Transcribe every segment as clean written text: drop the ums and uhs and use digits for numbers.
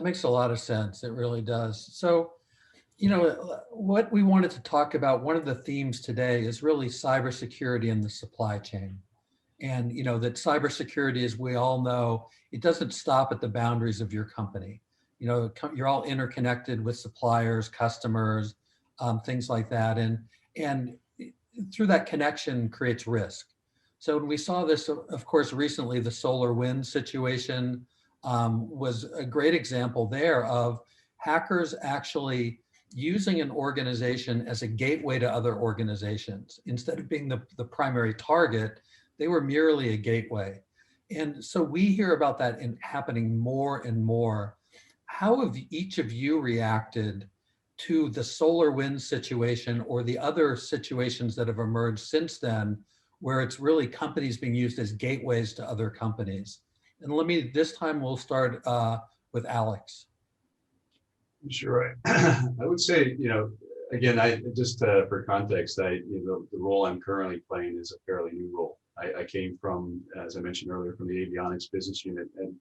makes a lot of sense. It really does. So, what we wanted to talk about, one of the themes today is really cybersecurity in the supply chain. And, that cybersecurity, as we all know, it doesn't stop at the boundaries of your company. You're all interconnected with suppliers, customers, things like that. And through that connection creates risk. So when we saw this, of course, recently, the solar wind situation was a great example there of hackers actually using an organization as a gateway to other organizations. Instead of being the primary target, they were merely a gateway. And so we hear about that happening more and more. How have each of you reacted to the solar wind situation or the other situations that have emerged since then, where it's really companies being used as gateways to other companies? And this time we'll start with Alex. Sure. I would say, again, I just for context, the role I'm currently playing is a fairly new role. I came from, as I mentioned earlier, from the avionics business unit, and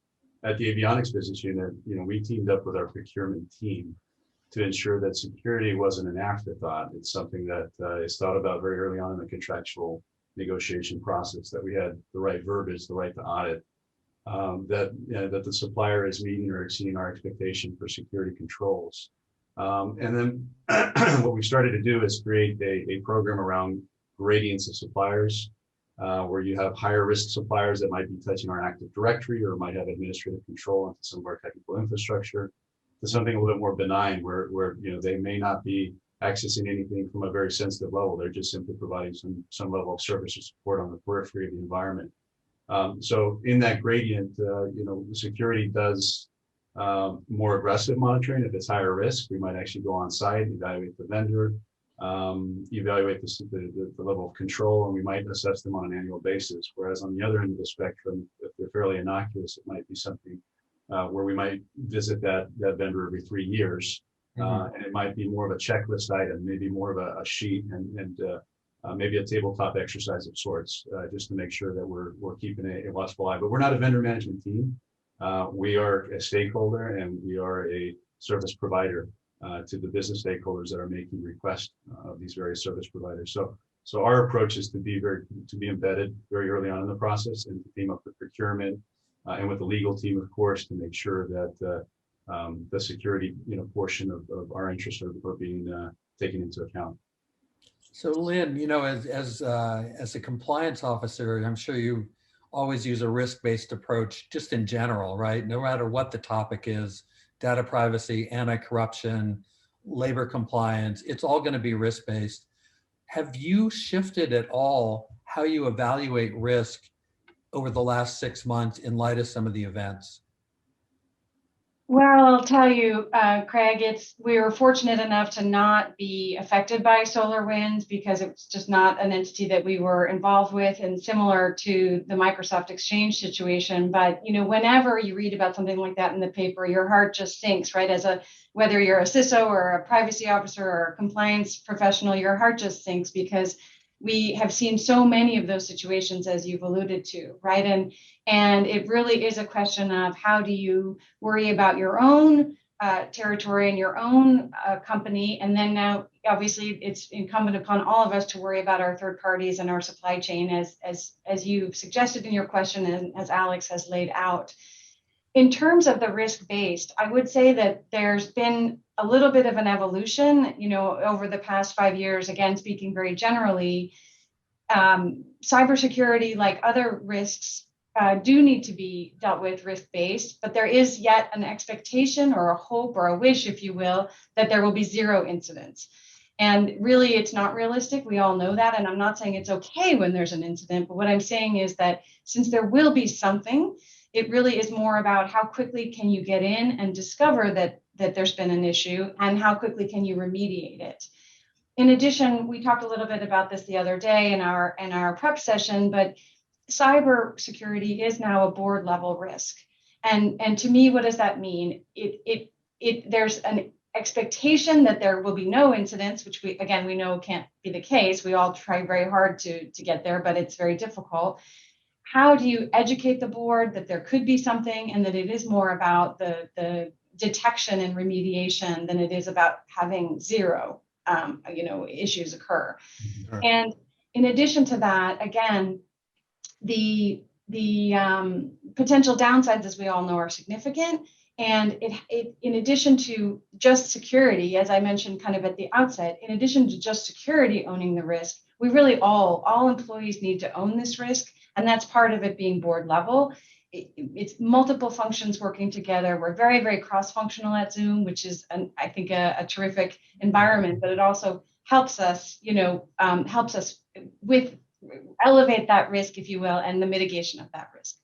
at the avionics business unit, we teamed up with our procurement team to ensure that security wasn't an afterthought. It's something that is thought about very early on in the contractual negotiation process, that we had the right verbiage, the right to audit, that the supplier is meeting or exceeding our expectation for security controls. And then what we started to do is create a program around gradients of suppliers, where you have higher risk suppliers that might be touching our Active Directory or might have administrative control into some of our technical infrastructure, to something a little bit more benign, where they may not be accessing anything from a very sensitive level. They're just simply providing some level of service or support on the periphery of the environment. So in that gradient, security does more aggressive monitoring. If it's higher risk, we might actually go on site, evaluate the vendor, evaluate the level of control, and we might assess them on an annual basis. Whereas on the other end of the spectrum, if they're fairly innocuous, it might be something where we might visit that vendor every 3 years. And it might be more of a checklist item, maybe more of a sheet, and maybe a tabletop exercise of sorts, just to make sure that we're keeping a watchful eye. But we're not a vendor management team. We are a stakeholder, and we are a service provider to the business stakeholders that are making requests of these various service providers. So our approach is to be embedded very early on in the process, and to team up with procurement and with the legal team, of course, to make sure that the security portion of our interests are being taken into account. So Lynn, as a compliance officer, I'm sure you always use a risk-based approach just in general, right? No matter what the topic is, data privacy, anti-corruption, labor compliance, it's all going to be risk-based. Have you shifted at all how you evaluate risk over the last 6 months in light of some of the events? Well, I'll tell you, Craig, we were fortunate enough to not be affected by solar winds because it's just not an entity that we were involved with, and similar to the Microsoft Exchange situation. But, whenever you read about something like that in the paper, your heart just sinks, right? Whether you're a CISO or a privacy officer or a compliance professional, your heart just sinks because we have seen so many of those situations, as you've alluded to, right? And it really is a question of how do you worry about your own territory and your own company, and then now obviously it's incumbent upon all of us to worry about our third parties and our supply chain, as you've suggested in your question and as Alex has laid out. In terms of the risk-based, I would say that there's been a little bit of an evolution, over the past 5 years. Again, speaking very generally, cybersecurity, like other risks, do need to be dealt with risk-based, but there is yet an expectation or a hope or a wish, if you will, that there will be zero incidents. And really, it's not realistic. We all know that. And I'm not saying it's okay when there's an incident, but what I'm saying is that since there will be something, it really is more about how quickly can you get in and discover that there's been an issue, and how quickly can you remediate it. In addition, we talked a little bit about this the other day in our prep session, but cybersecurity is now a board level risk. And to me, what does that mean? There's an expectation that there will be no incidents, which we know can't be the case. We all try very hard to get there, but it's very difficult. How do you educate the board that there could be something, and that it is more about the detection and remediation than it is about having zero, issues occur. Sure. And in addition to that, again, the potential downsides, as we all know, are significant. And it in addition to just security, as I mentioned kind of at the outset, in addition to just security owning the risk, we really all employees need to own this risk. And that's part of it being board level. It's multiple functions working together. We're very, very cross-functional at Zoom, which is, I think, a terrific environment, but it also helps us, with elevate that risk, if you will, and the mitigation of that risk.